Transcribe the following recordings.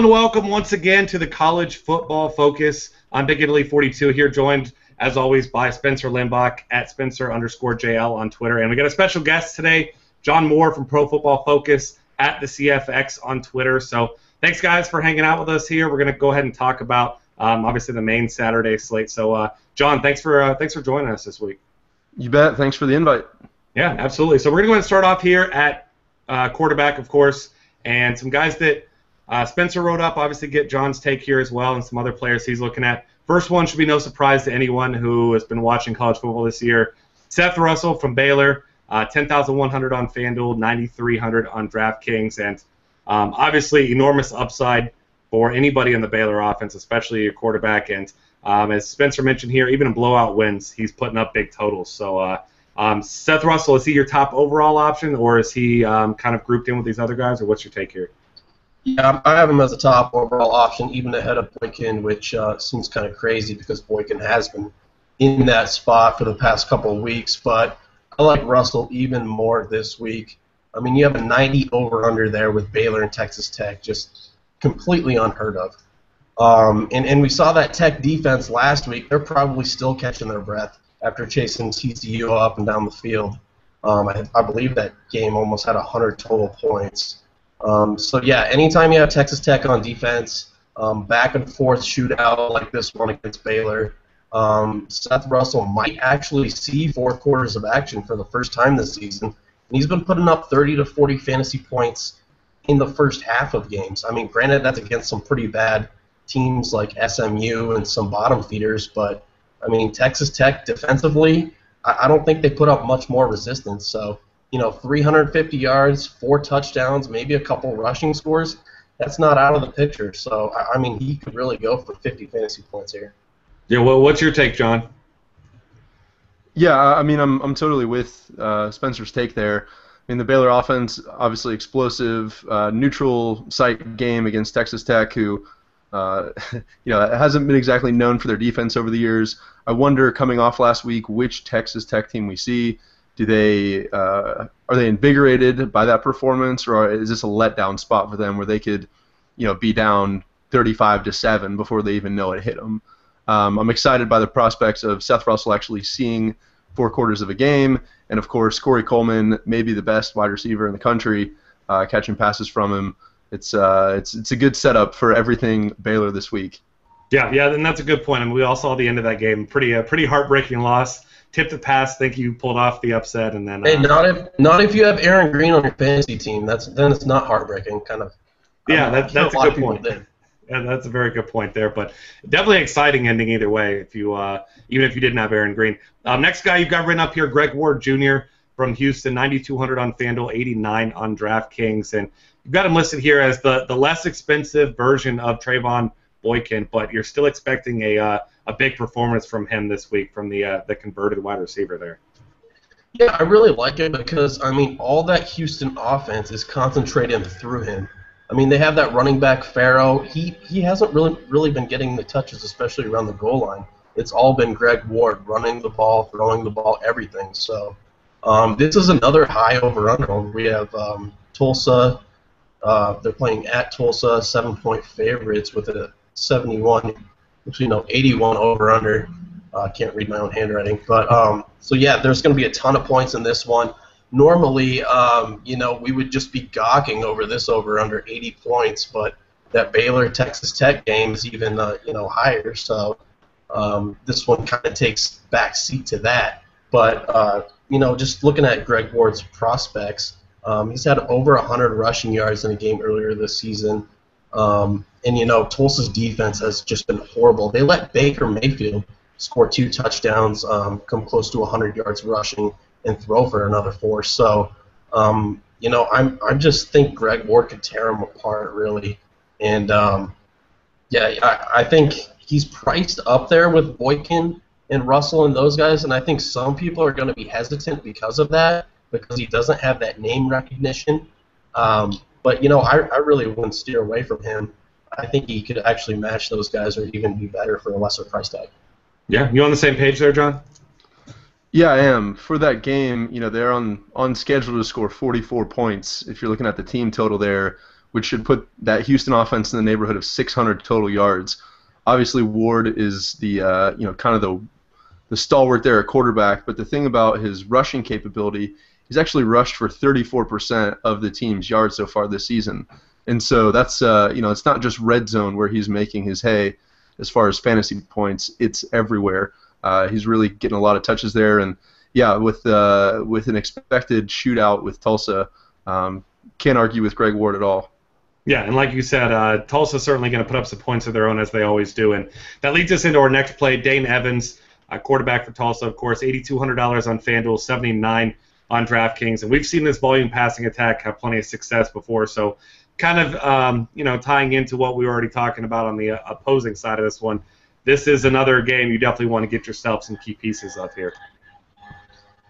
and welcome once again to the College Football Focus. I'm Big Italy 42 here, joined as always by Spencer Limbach at Spencer_JL on Twitter. And we got a special guest today, John Moore from Pro Football Focus at the CFX on Twitter. So thanks, guys, for hanging out with us here. We're going to go ahead and talk about, obviously, the main Saturday slate. So, John, thanks for joining us this week. You bet. Thanks for the invite. Yeah, absolutely. So we're going to go ahead and start off here at quarterback, of course, and some guys that Spencer wrote up, obviously get John's take here as well, and some other players he's looking at. First one should be no surprise to anyone who has been watching college football this year. Seth Russell from Baylor, 10,100 on FanDuel, 9,300 on DraftKings, and obviously enormous upside for anybody in the Baylor offense, especially your quarterback. And as Spencer mentioned here, even in blowout wins, he's putting up big totals. So Seth Russell, is he your top overall option, or is he kind of grouped in with these other guys, or what's your take here? Yeah, I have him as a top overall option, even ahead of Boykin, which seems kind of crazy because Boykin has been in that spot for the past couple of weeks. But I like Russell even more this week. I mean, you have a 90 over-under there with Baylor and Texas Tech, just completely unheard of. And we saw that Tech defense last week. They're probably still catching their breath after chasing TCU up and down the field. I believe that game almost had 100 total points. So, yeah, anytime you have Texas Tech on defense, back and forth shootout like this one against Baylor, Seth Russell might actually see 4 quarters of action for the first time this season. And he's been putting up 30 to 40 fantasy points in the first half of games. I mean, granted, that's against some pretty bad teams like SMU and some bottom feeders, but, I mean, Texas Tech defensively, I don't think they put up much more resistance. So, 350 yards, 4 touchdowns, maybe a couple rushing scores, that's not out of the picture. So, I mean, he could really go for 50 fantasy points here. Yeah, well, what's your take, John? Yeah, I mean, I'm totally with Spencer's take there. I mean, the Baylor offense, obviously explosive, neutral site game against Texas Tech, who, hasn't been exactly known for their defense over the years. I wonder, coming off last week, which Texas Tech team we see. Are they invigorated by that performance, or is this a letdown spot for them where they could, be down 35-7 before they even know it hit them? I'm excited by the prospects of Seth Russell actually seeing 4 quarters of a game, and of course Coleman, maybe the best wide receiver in the country, catching passes from him. It's a good setup for everything Baylor this week. Yeah, and that's a good point. I mean, we all saw the end of that game. Pretty heartbreaking loss. Tipped the pass, think you pulled off the upset, and then. Hey, not if you have Aaron Greene on your fantasy team. Then it's not heartbreaking, kind of. Yeah, that's a good point. Yeah, that's a very good point there, but definitely exciting ending either way. If you even if you didn't have Aaron Greene. Next guy you've got written up here, Greg Ward Jr. from Houston, 9,200 on FanDuel, 89 on DraftKings, and you've got him listed here as the less expensive version of Trayvon Boykin, but you're still expecting a big performance from him this week from the converted wide receiver there. Yeah, I really like it because, I mean, all that Houston offense is concentrated through him. I mean, they have that running back, Farrow. He hasn't really been getting the touches, especially around the goal line. It's all been Greg Ward running the ball, throwing the ball, everything. So this is another high over-under. We have Tulsa. They're playing at Tulsa, 7-point favorites with a 81 over-under. I can't read my own handwriting. But, so, yeah, there's going to be a ton of points in this one. Normally, we would just be gawking over this over-under 80 points, but that Baylor-Texas Tech game is even, higher. So this one kind of takes back seat to that. But, just looking at Greg Ward's prospects, he's had over 100 rushing yards in a game earlier this season. And, Tulsa's defense has just been horrible. They let Baker Mayfield score 2 touchdowns, come close to 100 yards rushing, and throw for another 4. So, I just think Greg Ward could tear him apart, really. And, I think he's priced up there with Boykin and Russell and those guys, and I think some people are going to be hesitant because of that, because he doesn't have that name recognition. But, I really wouldn't steer away from him. I think he could actually match those guys or even be better for a lesser price tag. Yeah, you on the same page there, John? Yeah, I am. For that game, they're on schedule to score 44 points. If you're looking at the team total there, which should put that Houston offense in the neighborhood of 600 total yards. Obviously, Ward is the kind of the stalwart there at quarterback, but the thing about his rushing capability, he's actually rushed for 34% of the team's yards so far this season. And so that's it's not just red zone where he's making his hay as far as fantasy points. It's everywhere. He's really getting a lot of touches there, and yeah, with an expected shootout with Tulsa, can't argue with Greg Ward at all. Yeah, and like you said, Tulsa's certainly going to put up some points of their own as they always do, and that leads us into our next play. Dane Evans, quarterback for Tulsa, of course, $8,200 on FanDuel, $79 on DraftKings, and we've seen this volume passing attack have plenty of success before, so kind of tying into what we were already talking about on the opposing side of this one, this is another game you definitely want to get yourself some key pieces of here.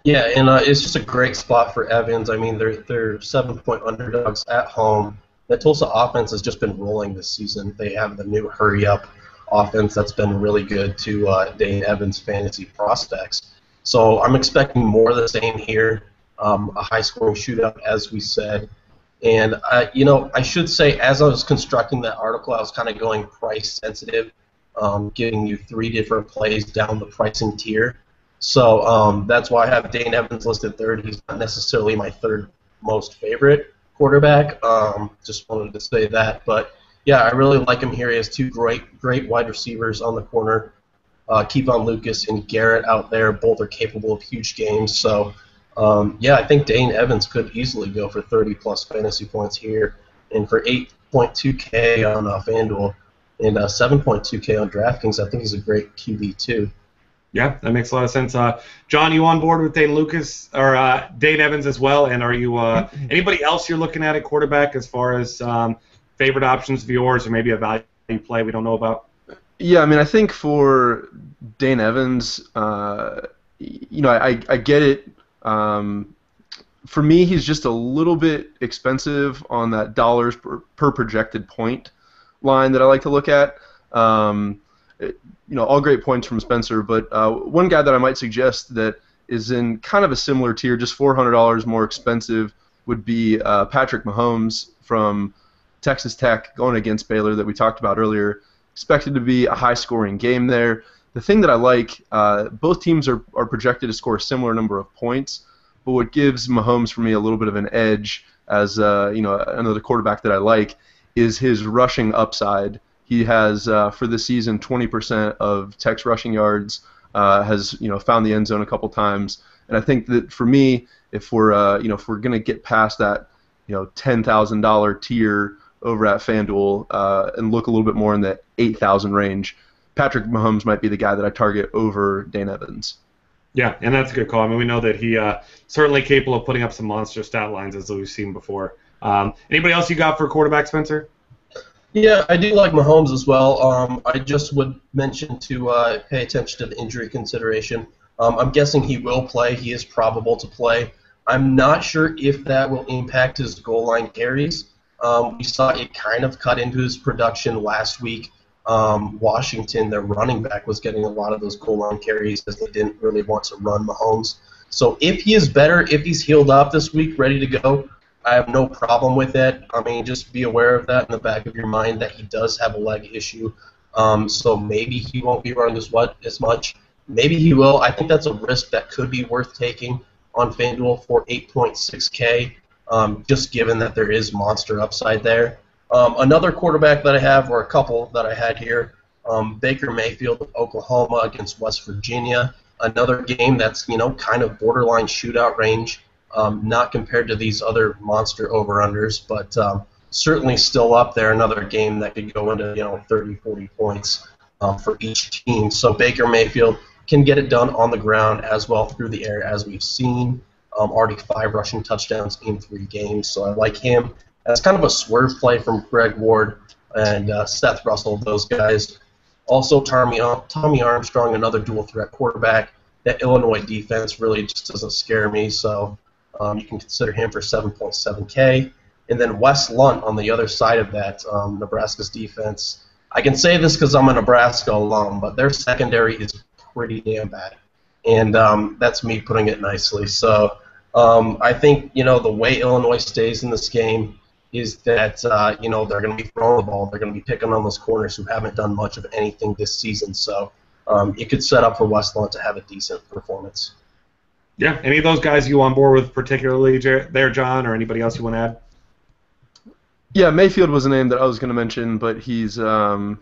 Yeah, and it's just a great spot for Evans. I mean, they're 7-point underdogs at home. The Tulsa offense has just been rolling this season. They have the new hurry-up offense that's been really good to Dane Evans' fantasy prospects. So I'm expecting more of the same here, a high-scoring shootout, as we said. And, I should say, as I was constructing that article, I was kind of going price-sensitive, giving you 3 different plays down the pricing tier. So that's why I have Dane Evans listed third. He's not necessarily my third most favorite quarterback. Just wanted to say that. But, yeah, I really like him here. He has 2 great wide receivers on the corner, Kevon Lucas and Garrett out there. Both are capable of huge games. So, I think Dane Evans could easily go for 30-plus fantasy points here. And for 8.2K on FanDuel and 7.2K on DraftKings, I think he's a great QB too. Yeah, that makes a lot of sense. John, you on board with Dane Evans as well? And are you anybody else you're looking at quarterback as far as favorite options of yours, or maybe a value play we don't know about? Yeah, I mean, I think for Dane Evans, I get it. For me, he's just a little bit expensive on that dollars per projected point line that I like to look at. All great points from Spencer, but one guy that I might suggest that is in kind of a similar tier, just $400 more expensive, would be Patrick Mahomes from Texas Tech going against Baylor that we talked about earlier. Expected to be a high-scoring game there. The thing that I like, both teams are projected to score a similar number of points, but what gives Mahomes for me a little bit of an edge as another quarterback that I like is his rushing upside. He has, for the season, 20% of Tech's rushing yards, has found the end zone a couple times, and I think that for me, if we're going to get past that $10,000 tier over at FanDuel and look a little bit more in the 8,000 range, Patrick Mahomes might be the guy that I target over Dane Evans. Yeah, and that's a good call. I mean, we know that he certainly capable of putting up some monster stat lines as we've seen before. Anybody else you got for quarterback, Spencer? Yeah, I do like Mahomes as well. I just would mention to pay attention to the injury consideration. I'm guessing he will play. He is probable to play. I'm not sure if that will impact his goal line carries. We saw it kind of cut into his production last week. Washington, their running back, was getting a lot of those goal line carries as they didn't really want to run Mahomes. So if he is better, if he's healed up this week, ready to go, I have no problem with it. I mean, just be aware of that in the back of your mind that he does have a leg issue. So maybe he won't be running as much. Maybe he will. I think that's a risk that could be worth taking on FanDuel for 8.6K, just given that there is monster upside there. Another quarterback that I have, or a couple that I had here, Baker Mayfield of Oklahoma against West Virginia. Another game that's kind of borderline shootout range. Not compared to these other monster over-unders, but certainly still up there. Another game that could go into 30, 40 points for each team. So Baker Mayfield can get it done on the ground as well through the air as we've seen. Already 5 rushing touchdowns in 3 games, so I like him. That's kind of a swerve play from Greg Ward and Seth Russell, those guys. Also, Tommy Armstrong, another dual-threat quarterback. That Illinois defense really just doesn't scare me, so you can consider him for 7.7K. And then Wes Lunt on the other side of that, Nebraska's defense. I can say this because I'm a Nebraska alum, but their secondary is pretty damn bad. And that's me putting it nicely. So I think, the way Illinois stays in this game is that they're going to be throwing the ball, they're going to be picking on those corners who haven't done much of anything this season. So it could set up for Westlawn to have a decent performance. Yeah, any of those guys you on board with particularly there, John, or anybody else you want to add? Yeah, Mayfield was a name that I was going to mention, but he's a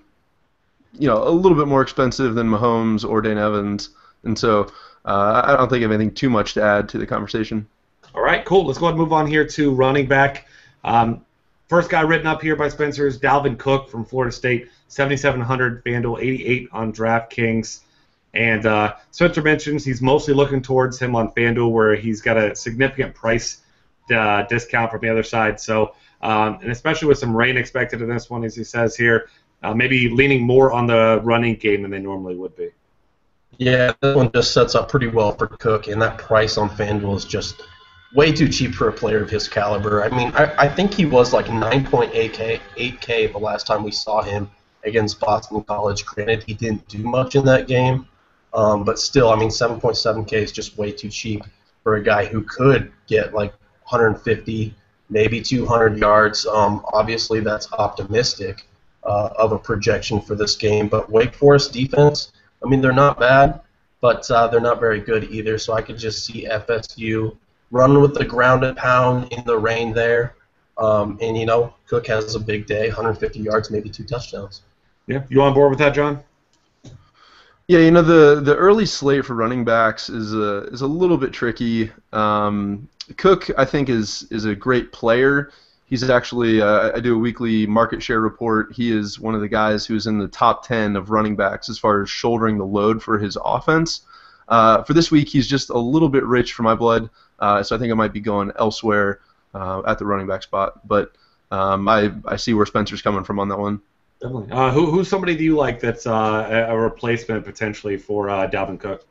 little bit more expensive than Mahomes or Dane Evans, and so I don't think I have anything too much to add to the conversation. All right, cool. Let's go ahead and move on here to running back. First guy written up here by Spencer is Dalvin Cook from Florida State, 7,700 FanDuel, 88 on DraftKings. And Spencer mentions he's mostly looking towards him on FanDuel, where he's got a significant price discount from the other side. So, and especially with some rain expected in this one, as he says here, maybe leaning more on the running game than they normally would be. Yeah, this one just sets up pretty well for Cook, and that price on FanDuel is just way too cheap for a player of his caliber. I mean, I think he was like 9.8K the last time we saw him against Boston College. Granted, he didn't do much in that game, but still, I mean, 7.7K is just way too cheap for a guy who could get like 150, maybe 200 yards. Obviously, that's optimistic of a projection for this game, but Wake Forest defense, I mean, they're not bad, but they're not very good either, so I could just see FSU running with the ground and pound in the rain there. And, Cook has a big day, 150 yards, maybe 2 touchdowns. Yeah, you on board with that, John? Yeah, the early slate for running backs is a little bit tricky. Cook, I think, is a great player. He's actually, I do a weekly market share report. He is one of the guys who's in the top 10 of running backs as far as shouldering the load for his offense. For this week, he's just a little bit rich for my blood, so I think I might be going elsewhere at the running back spot. But I see where Spencer's coming from on that one. Definitely. Who's somebody do you like that's a replacement potentially for Dalvin Cook?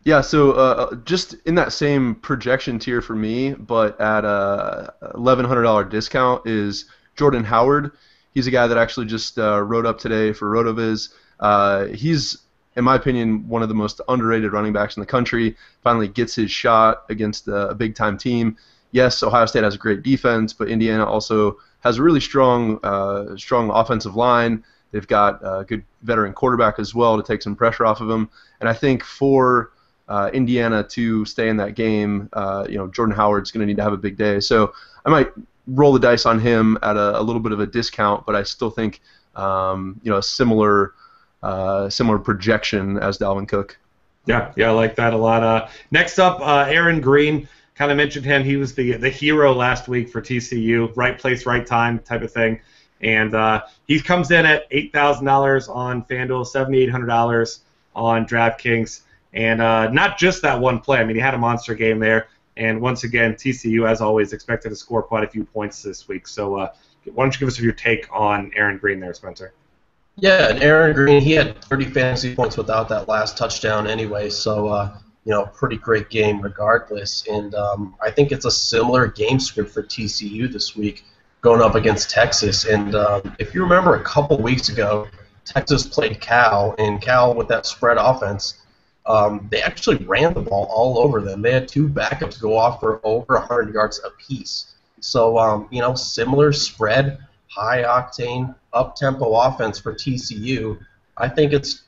Yeah, so just in that same projection tier for me, but at a $1,100 discount is Jordan Howard. He's a guy that actually just wrote up today for RotoViz. He's, in my opinion, one of the most underrated running backs in the country. Finally gets his shot against a big-time team. Yes, Ohio State has a great defense, but Indiana also has a really strong offensive line. They've got a good veteran quarterback as well to take some pressure off of him. And I think for Indiana to stay in that game, Jordan Howard's going to need to have a big day. So I might roll the dice on him at a little bit of a discount, but I still think a similar projection as Dalvin Cook. Yeah, I like that a lot. Next up, Aaron Greene. Kind of mentioned him. He was the hero last week for TCU. Right place, right time type of thing. And he comes in at $8,000 on FanDuel, $7,800 on DraftKings. And not just that one play. I mean, he had a monster game there. And once again, TCU, as always, expected to score quite a few points this week. So why don't you give us your take on Aaron Greene there, Spencer? Yeah, and Aaron Greene, he had 30 fantasy points without that last touchdown anyway. So, pretty great game regardless. And I think it's a similar game script for TCU this week going up against Texas. And if you remember a couple weeks ago, Texas played Cal, and Cal with that spread offense, they actually ran the ball all over them. They had 2 backups go off for over 100 yards apiece. So, similar spread, high-octane, up-tempo offense for TCU. I think it's,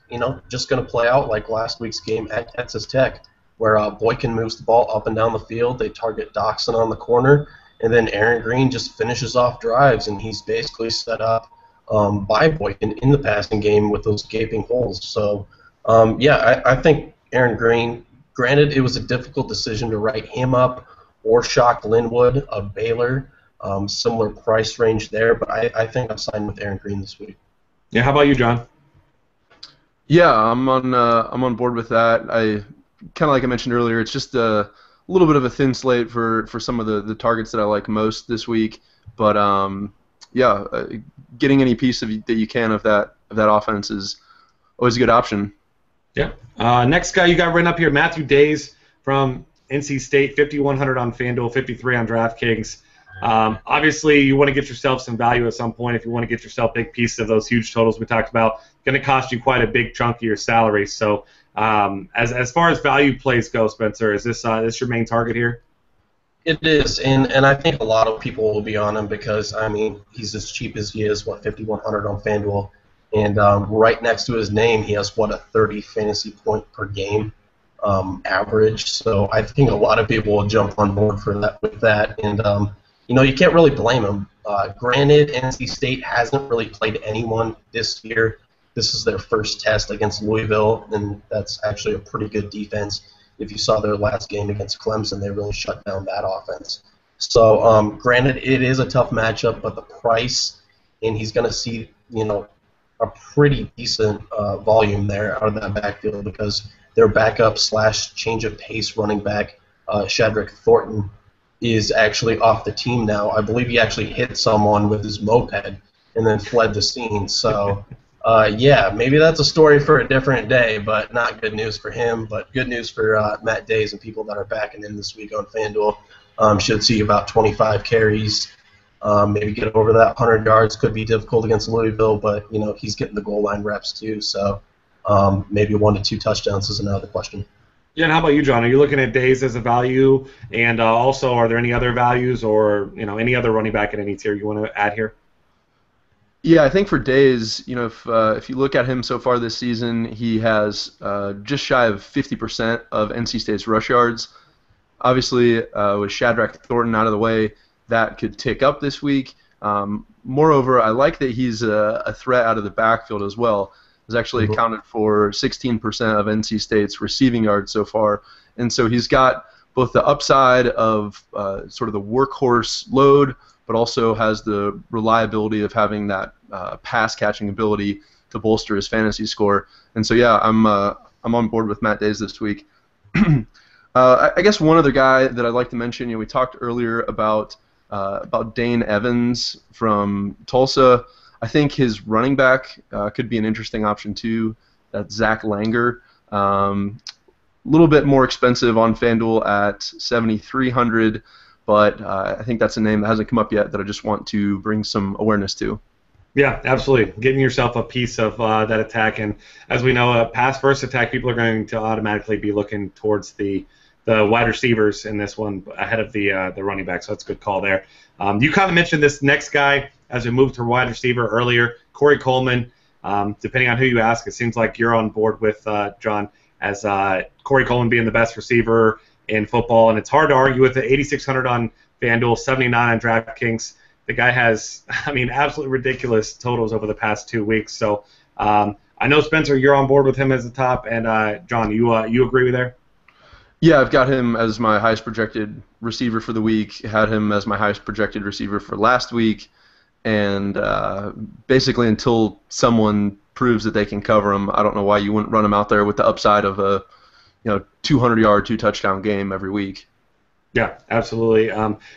just going to play out like last week's game at Texas Tech, where Boykin moves the ball up and down the field. They target Doxson on the corner, and then Aaron Greene just finishes off drives, and he's basically set up by Boykin in the passing game with those gaping holes. So, I think Aaron Greene, granted it was a difficult decision to write him up or Shock Linwood of Baylor, similar price range there, but I think I'm siding with Aaron Greene this week. Yeah, how about you, John? Yeah, I'm on board with that. I kind of like I mentioned earlier, it's just a little bit of a thin slate for some of the targets that I like most this week. But getting any piece that you can of that offense is always a good option. Yeah. Next guy you got written up here, Matthew Days from NC State, 5,100 on FanDuel, 53 on DraftKings. Obviously, you want to get yourself some value at some point. If you want to get yourself big pieces of those huge totals we talked about, going to cost you quite a big chunk of your salary. So, as far as value plays go, Spencer, is this your main target here? It is, and I think a lot of people will be on him because, I mean, he's as cheap as he is, 5,100 on FanDuel. And right next to his name, he has, a 30 fantasy point per game average. So I think a lot of people will jump on board for that with that. And, you can't really blame him. Granted, NC State hasn't really played anyone this year. This is their first test against Louisville, and that's actually a pretty good defense. If you saw their last game against Clemson, they really shut down that offense. So, granted, it is a tough matchup, but the price, and he's going to see, a pretty decent volume there out of that backfield because their backup / change of pace running back, Shadrack Thornton, is actually off the team now. I believe he actually hit someone with his moped and then fled the scene. So, yeah, maybe that's a story for a different day, but not good news for him. But good news for Matt Days and people that are backing in this week on FanDuel. Should see about 25 carries. Maybe get over that 100 yards. Could be difficult against Louisville, but he's getting the goal line reps too. So maybe 1 to 2 touchdowns is another question. Yeah, and how about you, John? Are you looking at Days as a value? And also, are there any other values or any other running back at any tier you want to add here? Yeah, I think for Days, if you look at him so far this season, he has just shy of 50% of NC State's rush yards. Obviously, with Shadrack Thornton out of the way, that could tick up this week. Moreover, I like that he's a threat out of the backfield as well. He's actually accounted for 16% of NC State's receiving yards so far. And so he's got both the upside of sort of the workhorse load, but also has the reliability of having that pass-catching ability to bolster his fantasy score. And so, yeah, I'm on board with Matt Days this week. I guess one other guy that I'd like to mention, we talked earlier about Dane Evans from Tulsa. I think his running back could be an interesting option too. That's Zach Langer. A little bit more expensive on FanDuel at 7,300, but I think that's a name that hasn't come up yet that I just want to bring some awareness to. Yeah, absolutely. Getting yourself a piece of that attack, and as we know, a pass first attack, people are going to automatically be looking towards the wide receivers in this one ahead of the running back, so that's a good call there. You kind of mentioned this next guy as we moved to wide receiver earlier, Corey Coleman. Depending on who you ask, it seems like you're on board with John as Corey Coleman being the best receiver in football, and it's hard to argue with it. 8,600 on FanDuel, 79 on DraftKings. The guy has, absolutely ridiculous totals over the past 2 weeks. So I know, Spencer, you're on board with him as the top, and John, you agree with there? Yeah, I've got him as my highest projected receiver for the week, had him as my highest projected receiver for last week, and basically until someone proves that they can cover him, I don't know why you wouldn't run him out there with the upside of a 200-yard, 2-touchdown game every week. Yeah, absolutely.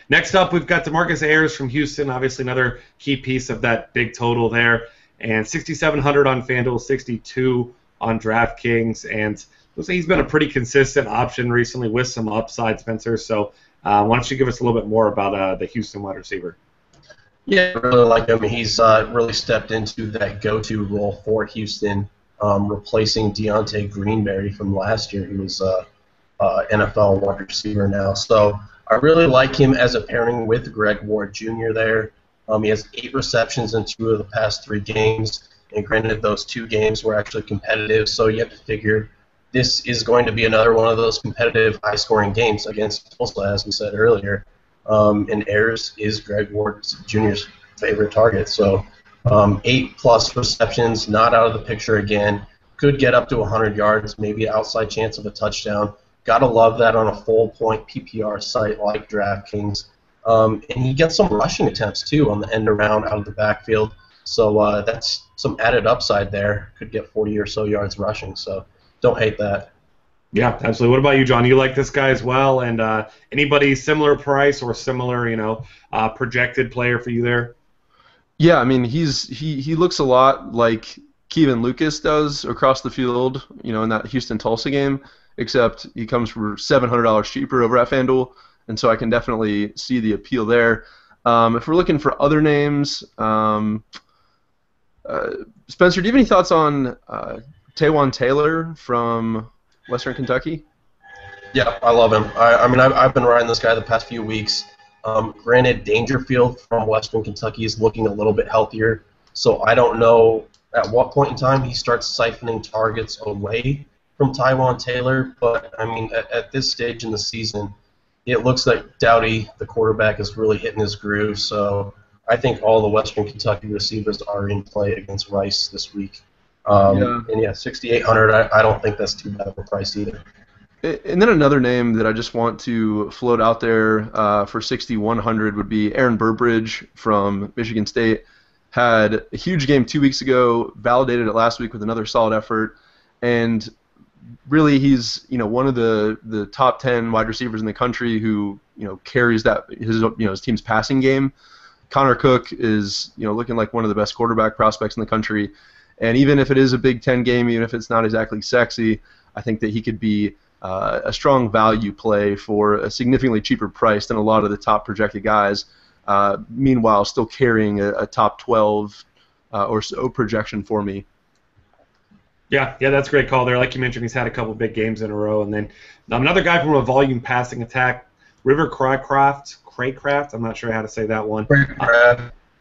Next up, we've got DeMarcus Ayers from Houston, obviously another key piece of that big total there, and 6,700 on FanDuel, 62 on DraftKings, and looks like he's been a pretty consistent option recently with some upside, Spencer. So why don't you give us a little bit more about the Houston wide receiver? Yeah, I really like him. He's really stepped into that go-to role for Houston, replacing Deontay Greenberry from last year. He was NFL wide receiver now. So I really like him as a pairing with Greg Ward Jr. there. He has 8 receptions in 2 of the past 3 games, and granted, those 2 games were actually competitive, so you have to figure this is going to be another one of those competitive, high-scoring games against Tulsa, as we said earlier. And Ayers is Greg Ward Jr.'s favorite target. So 8+ receptions, not out of the picture again. Could get up to 100 yards, maybe an outside chance of a touchdown. Gotta love that on a full-point PPR site like DraftKings. And he gets some rushing attempts, too, on the end around out of the backfield. So that's some added upside there. Could get 40 or so yards rushing. So don't hate that. Yeah, absolutely. What about you, John? You like this guy as well? And anybody similar price or similar, projected player for you there? Yeah, he looks a lot like Kevin Lucas does across the field, in that Houston-Tulsa game, except he comes for $700 cheaper over at FanDuel, and so I can definitely see the appeal there. If we're looking for other names, Spencer, do you have any thoughts on Taywan Taylor from Western Kentucky? Yeah, I love him. I mean, I've been riding this guy the past few weeks. Granted, Dangerfield from Western Kentucky is looking a little bit healthier, so I don't know at what point in time he starts siphoning targets away from Tywan Taylor. But I mean, at this stage in the season, it looks like Doughty, the quarterback, is really hitting his groove. So I think all the Western Kentucky receivers are in play against Rice this week. Yeah. And yeah, 6,800. I don't think that's too bad of a price either. And then another name that I just want to float out there for 6,100 would be Aaron Burbridge from Michigan State. Had a huge game 2 weeks ago, validated it last week with another solid effort, and really he's one of the top 10 wide receivers in the country who carries that his team's passing game. Connor Cook is looking like one of the best quarterback prospects in the country, and even if it is a Big Ten game, even if it's not exactly sexy, I think that he could be a strong value play for a significantly cheaper price than a lot of the top projected guys. Meanwhile, still carrying a top 12 or so projection for me. Yeah, that's a great call there. Like you mentioned, he's had a couple big games in a row. And then another guy from a volume passing attack, River Cracraft. I'm not sure how to say that one.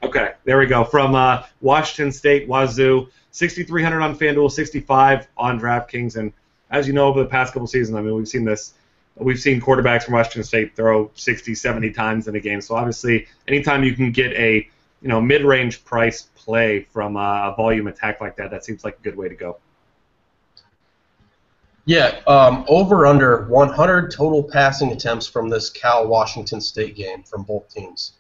Okay, there we go. From Washington State, Wazoo, 6,300 on FanDuel, 65 on DraftKings. And as you know, over the past couple seasons, I mean, we've seen this. We've seen quarterbacks from Washington State throw 60, 70 times in a game. So obviously, anytime you can get a mid-range price play from a volume attack like that, that seems like a good way to go. Yeah, over under 100 total passing attempts from this Cal-Washington State game from both teams.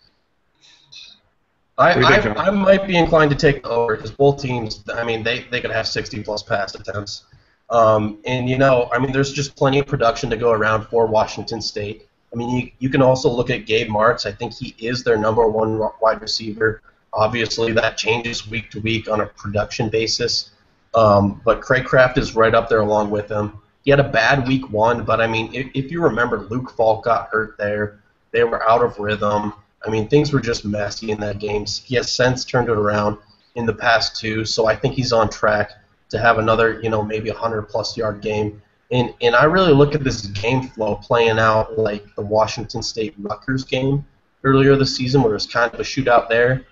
I might be inclined to take the over because both teams, I mean, they could have 60-plus pass attempts. And, there's just plenty of production to go around for Washington State. I mean, you can also look at Gabe Martz. I think he is their number one wide receiver. Obviously, that changes week to week on a production basis. But Cracraft is right up there along with him. He had a bad week one, but, I mean, if you remember, Luke Falk got hurt there. They were out of rhythm. I mean, things were just messy in that game. He has since turned it around in the past two, so I think he's on track to have another, maybe 100-plus yard game. And I really look at this game flow playing out like the Washington State-Rutgers game earlier this season where it was kind of a shootout there.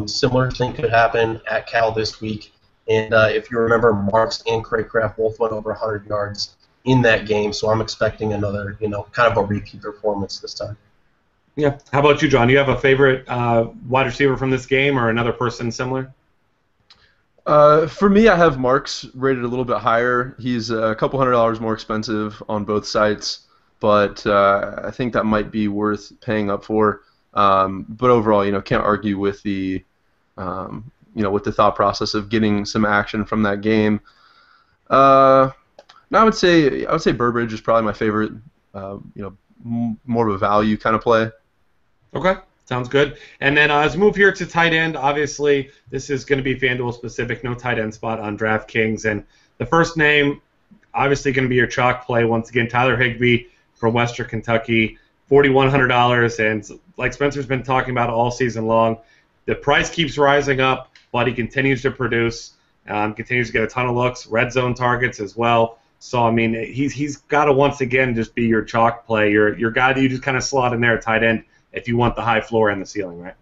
Similar thing could happen at Cal this week. And if you remember, Marks and Cracraft both went over 100 yards in that game, so I'm expecting another, kind of a repeat performance this time. Yeah. How about you, John? Do you have a favorite wide receiver from this game or another person similar? For me, I have Marks rated a little bit higher. He's a couple $100 more expensive on both sites, but I think that might be worth paying up for. But overall, can't argue with the with the thought process of getting some action from that game. Now I would say Burbridge is probably my favorite. More of a value kind of play. Okay. Sounds good. And then as we move here to tight end, obviously this is going to be FanDuel specific, no tight end spot on DraftKings. And the first name, obviously going to be your chalk play. Once again, Tyler Higbee from Western Kentucky, $4,100. And like Spencer's been talking about all season long, the price keeps rising up, but he continues to produce, continues to get a ton of looks, red zone targets as well. So, I mean, he's got to once again just be your chalk play, your guy that you just kind of slot in there at tight end if you want the high floor and the ceiling, right?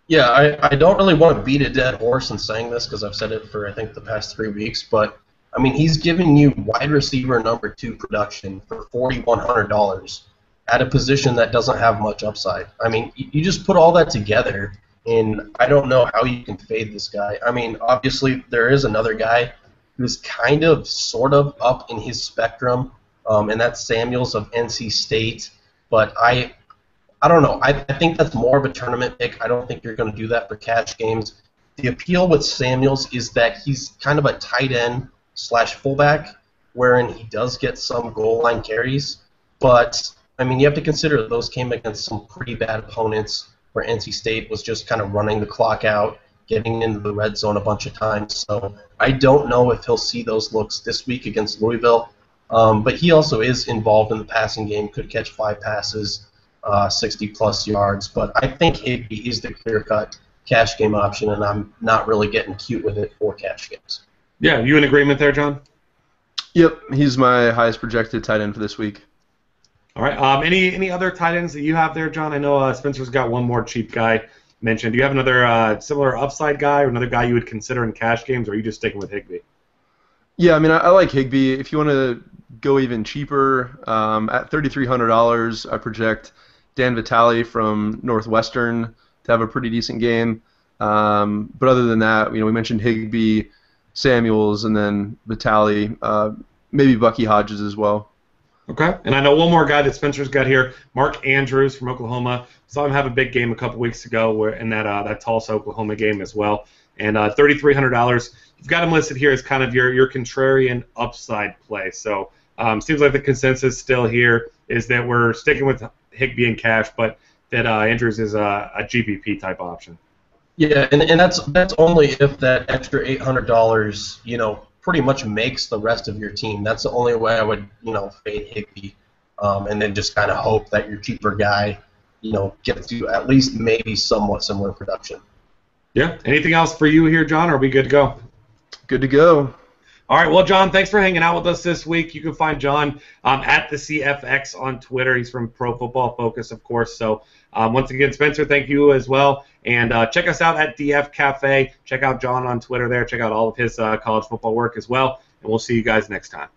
Yeah, I don't really want to beat a dead horse in saying this because I've said it for, I think, the past 3 weeks. But, I mean, he's giving you wide receiver number 2 production for $4,100 at a position that doesn't have much upside. I mean, you just put all that together, and I don't know how you can fade this guy. I mean, obviously, there is another guy who's kind of sort of up in his spectrum, and that's Samuels of NC State. But I don't know. I think that's more of a tournament pick. I don't think you're going to do that for cash games. The appeal with Samuels is that he's kind of a tight end / fullback, wherein he does get some goal line carries. But, I mean, you have to consider those came against some pretty bad opponents where NC State was just kind of running the clock out, getting into the red zone a bunch of times. So I don't know if he'll see those looks this week against Louisville. But he also is involved in the passing game, could catch 5 passes, 60-plus yards. But I think Higbee is the clear-cut cash game option, and I'm not really getting cute with it for cash games. Yeah, you in agreement there, John? Yep, he's my highest projected tight end for this week. All right. Any other tight ends that you have there, John? I know Spencer's got one more cheap guy mentioned. Do you have another similar upside guy or another guy you would consider in cash games, or are you just sticking with Higbee? Yeah, I mean, I like Higbee. If you want to go even cheaper, at $3,300, I project Dan Vitale from Northwestern to have a pretty decent game. But other than that, we mentioned Higbee, Samuels, and then Vitale, maybe Bucky Hodges as well. Okay. And I know one more guy that Spencer's got here, Mark Andrews from Oklahoma. Saw him have a big game a couple weeks ago in that Tulsa, Oklahoma game as well. And $3,300. You've got him listed here as kind of your contrarian upside play. So seems like the consensus still here is that we're sticking with Higbee and cash, but that Andrews is a GPP type option. Yeah, and that's only if that extra $800, pretty much makes the rest of your team. That's the only way I would, fade Higbee, and then just kind of hope that your cheaper guy, gets you at least maybe somewhat similar production. Yeah. Anything else for you here, John? Or are we good to go? Good to go. All right, well, John, thanks for hanging out with us this week. You can find John at the CFX on Twitter. He's from Pro Football Focus, of course. So once again, Spencer, thank you as well. And check us out at DF Cafe. Check out John on Twitter there. Check out all of his college football work as well. And we'll see you guys next time.